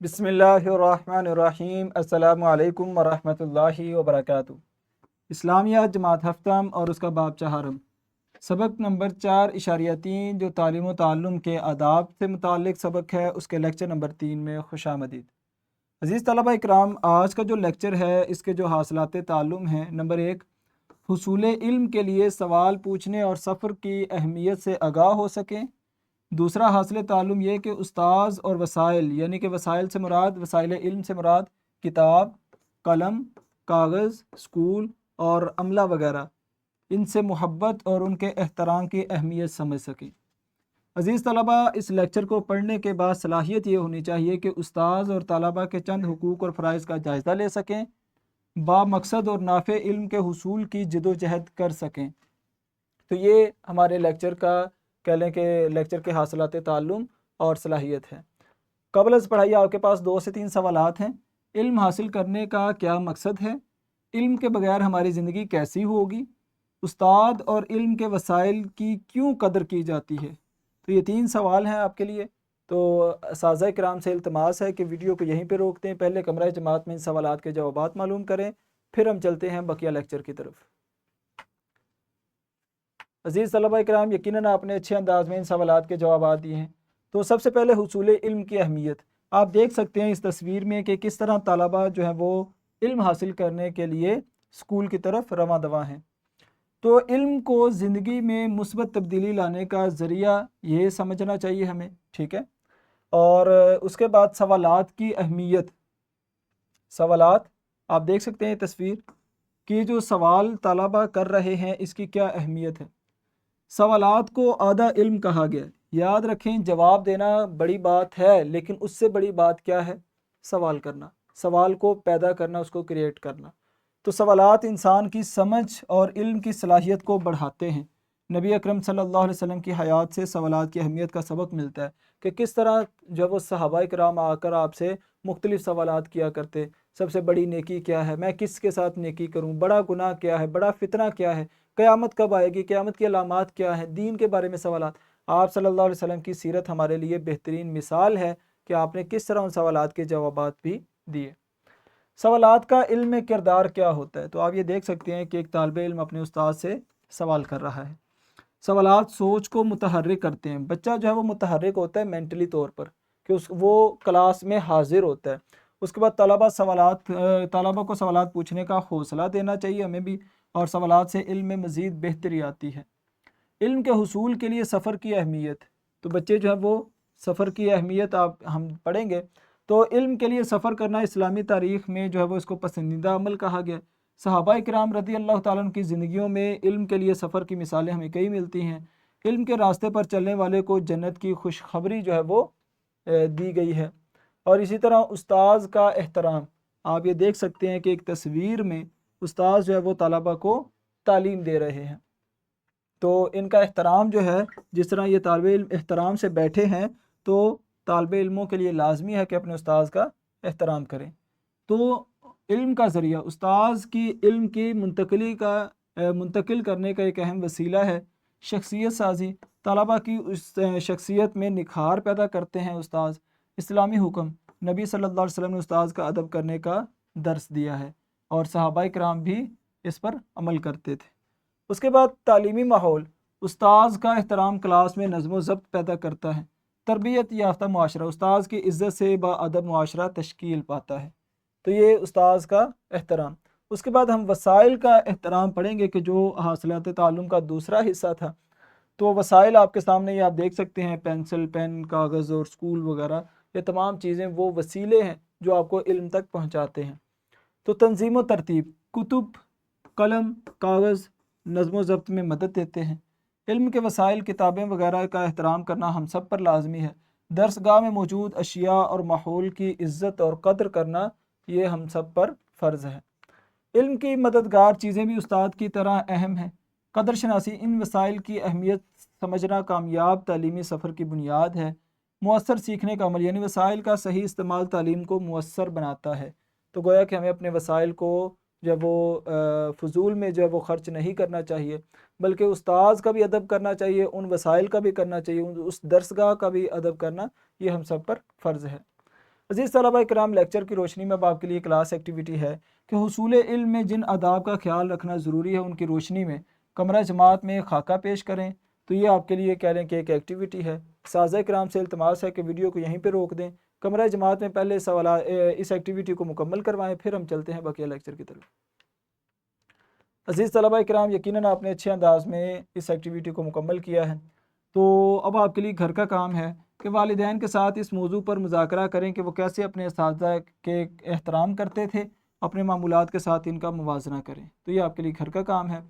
बिस्मिल्लाहिर्रहमानिर्रहीम। अस्सलामु अलैकुम वरहमतुल्लाहि वबरकातुहू। इस्लामियात जमात हफ्तम और उसका बाब चहारम, सबक नंबर 4.3 जो तालीम व ताल्लुम के आदाब से मुताल्लिक़ सबक है, उसके लेक्चर नंबर 3 में खुशामदीद। अज़ीज़ तलबा इकराम, आज का जो लेक्चर है इसके जो हासिलात ताल्लुम हैं, नंबर 1, हुसूल इल्म के लिए सवाल पूछने और सफ़र की अहमियत से आगाह हो सकें। दूसरा हासिल ताल्लुम ये कि उस्ताज़ और वसाइल, यानी कि वसाइल से मुराद, वसाइल इल्म से मुराद किताब, कलम, कागज़, स्कूल और अमला वगैरह, इनसे मोहब्बत और उनके एहतराम की अहमियत समझ सकें। अज़ीज़ तलबा, इस लेक्चर को पढ़ने के बाद सलाहियत ये होनी चाहिए कि उस्ताज़ और तलबा के चंद हुकूक़ और फ़राइज़ का जायज़ा ले सकें, बामकसद और नाफ़े इल्म के हुसूल की जदोजहद कर सकें। तो ये हमारे लेक्चर का, कह लें कि लेक्चर के हासिलात ताल्लुम और सलाहियत है। क़ब्ल अज़ पढ़ाइए आपके पास 2 से 3 सवालात हैं। इल्म हासिल करने का क्या मकसद है? इल्म के बगैर हमारी ज़िंदगी कैसी होगी? उस्ताद और इल्म के वसाइल की क्यों कदर की जाती है? तो ये 3 सवाल हैं आपके लिए। तो असातिज़ा किराम से इल्तमास है कि वीडियो को यहीं पे रोकते हैं, पहले कमरा जमात में इन सवालात के जवाबात मालूम करें, फिर हम चलते हैं बकिया लेक्चर की तरफ। अज़ीज़ तलबा इकराम, यकीनन आपने अच्छे अंदाज में इन सवालात के जवाब दिए हैं। तो सबसे पहले हुसूल इल्म की अहमियत आप देख सकते हैं इस तस्वीर में कि किस तरह तलबा जो है वो इल्म हासिल करने के लिए स्कूल की तरफ रवां दवा हैं। तो इल्म को ज़िंदगी में मुस्बत तब्दीली लाने का ज़रिया ये समझना चाहिए हमें, ठीक है। और उसके बाद सवालात की अहमियत, सवालात आप देख सकते हैं तस्वीर कि जो सवाल तलबा कर रहे हैं इसकी क्या अहमियत है। सवालात को आधा इल्म कहा गया। याद रखें, जवाब देना बड़ी बात है, लेकिन उससे बड़ी बात क्या है? सवाल करना, सवाल को पैदा करना, उसको क्रिएट करना। तो सवालात इंसान की समझ और इल्म की सलाहियत को बढ़ाते हैं। नबी अकरम सल्लल्लाहु अलैहि वसल्लम की हयात से सवालात की अहमियत का सबक मिलता है कि किस तरह जब वो सहाबाए किराम आकर आपसे मुख्तलिफ सवालात किया करते। सबसे बड़ी नेकी क्या है? मैं किसके साथ नेकी करूँ? बड़ा गुनाह क्या है? बड़ा फितना क्या है? क़यामत कब आएगी? क़यामत की अलामात क्या है? दीन के बारे में सवालात। आप सल्लल्लाहु अलैहि वसल्लम की सीरत हमारे लिए बेहतरीन मिसाल है कि आपने किस तरह उन सवालात के जवाबात भी दिए। सवालात का इल्म में किरदार क्या होता है? तो आप ये देख सकते हैं कि एक तालिब इल्म अपने उस्ताद से सवाल कर रहा है। सवालात सोच को मुतहर्रिक करते हैं। बच्चा जो है वो मुतहर्रिक होता है मेंटली तौर पर, कि वो क्लास में हाजिर होता है। उसके बाद तलबा को सवालात पूछने का हौसला देना चाहिए हमें भी, और सवालात से इल्म में मज़ीद बेहतरी आती है। इल्म के हुसूल के लिए सफ़र की अहमियत, तो बच्चे जो है वो सफ़र की अहमियत हम पढ़ेंगे। तो इल्म के लिए सफ़र करना इस्लामी तारीख़ में जो है वो इसको पसंदीदा अमल कहा गया। सहाबा किराम रज़ी अल्लाह ताला अन्हुम की ज़िंदगियों में इल्म के लिए सफ़र की मिसालें हमें कई मिलती हैं। इल्म के रास्ते पर चलने वाले को जन्नत की खुशखबरी जो है वो दी गई है। और इसी तरह उस्ताज़ का एहतराम, आप ये देख सकते हैं कि एक तस्वीर में उस्ताज़ जो है वो तलबा को तालीम दे रहे हैं। तो इनका एहतराम जो है, जिस तरह ये तालिब इल्म एहतराम से बैठे हैं, तो तालिब इल्मों के लिए लाजमी है कि अपने उस्ताज़ का एहतराम करें। तो इल्म का ज़रिया उस्ताज़ की इल्म की मुंतकिल करने का एक अहम वसीला है। शख्सियत साजी, तलबा की उस शख्सियत में निखार पैदा करते हैं उस्ताज़। इस्लामी हुक्म, नबी सल्लल्लाहु अलैहि वसल्लम ने उस्ताज़ का अदब करने का दर्स दिया है, और सहाबाए किराम भी इस पर अमल करते थे। उसके बाद तालीमी माहौल, उस्ताज़ का एहतराम क्लास में नज़्म व ज़ब्त पैदा करता है। तरबियत याफ्ता मुआशरा, उस्ताज़ की इज़्ज़त से बाअदब मुआशरा तश्कील पाता है। तो ये उस्ताज़ का एहतराम। उसके बाद हम वसाइल का एहतराम पढ़ेंगे कि जो हासिलात ताल्लुम का दूसरा हिस्सा था। तो वसाइल आपके सामने ये आप देख सकते हैं, पेंसिल, पेन, कागज़ और स्कूल वगैरह, ये तमाम चीज़ें वो वसीले हैं जो आपको इल्म तक पहुँचाते हैं। तो तंज़ीम व तरतीब, कुतुब, कलम, कागज़ नज़्म व ज़ब्त में मदद देते हैं। इल्म के वसाइल, किताबें वगैरह का एहतराम करना हम सब पर लाजमी है। दर्सगाह में मौजूद अशिया और माहौल की इज़्ज़त और कद्र करना ये हम सब पर फ़र्ज़ है। इल्म की मददगार चीज़ें भी उस्ताद की तरह अहम हैं। कदर शनासी, इन वसाइल की अहमियत समझना कामयाब तालीमी सफ़र की बुनियाद है। मुअस्सर सीखने का अमल, यानी वसाइल का सही इस्तेमाल तालीम को मुअस्सर बनाता है। तो गोया कि हमें अपने वसाइल को जब वो फ़ुज़ूल में जब वो ख़र्च नहीं करना चाहिए, बल्कि उस्ताज़ का भी अदब करना चाहिए, उन वसाइल का भी करना चाहिए, उस दर्सगाह का भी अदब करना, ये हम सब पर फ़र्ज़ है। عزیز طلبہ کرام، لیکچر کی روشنی میں اب آپ کے لیے کلاس ایکٹیویٹی ہے کہ حصول علم میں جن آداب کا خیال رکھنا ضروری ہے ان کی روشنی میں کمرہ جماعت میں خاکہ پیش کریں۔ تو یہ آپ کے لیے کہہ لیں کہ ایک ایکٹیویٹی ہے۔ اساتذہ کرام سے التماس ہے کہ ویڈیو کو یہیں پہ روک دیں، کمرہ جماعت میں پہلے سوالات اس ایکٹیویٹی کو مکمل کروائیں، پھر ہم چلتے ہیں بقیہ لیکچر کی طرف۔ عزیز طلبہ کرام، یقیناً آپ نے اچھے انداز میں اس ایکٹیویٹی کو مکمل کیا ہے۔ تو اب آپ کے لیے گھر کا کام ہے کہ والدین کے ساتھ اس موضوع پر مذاکرہ کریں کہ وہ کیسے اپنے اساتذہ کے احترام کرتے تھے، اپنے معمولات کے ساتھ ان کا موازنہ کریں۔ تو یہ آپ کے لیے گھر کا کام ہے۔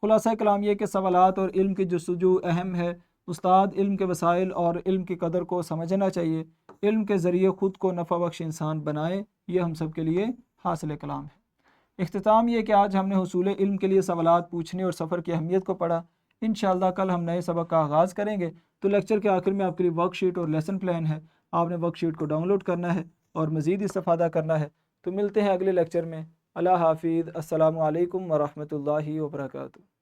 خلاصہ کلام یہ کہ سوالات اور علم کی جستجو اہم ہے۔ استاد علم کے وسائل اور علم کی قدر کو سمجھنا چاہیے، علم کے ذریعے خود کو نفع بخش انسان بنائے، یہ ہم سب کے لیے حاصل کلام ہے۔ اختتام یہ کہ آج ہم نے حصول علم کے لیے سوالات پوچھنے اور سفر کی اہمیت کو پڑھا۔ انشاءاللہ کل ہم نئے سبق کا آغاز کریں گے۔ تو لیکچر کے آخر میں آپ کے لیے ورک شیٹ اور لیسن پلان ہے، آپ نے ورک شیٹ کو ڈاؤن لوڈ کرنا ہے اور مزید استفادہ کرنا ہے۔ تو ملتے ہیں اگلے لیکچر میں۔ اللہ حافظ، السلام علیکم ورحمۃ اللہ وبرکاتہ۔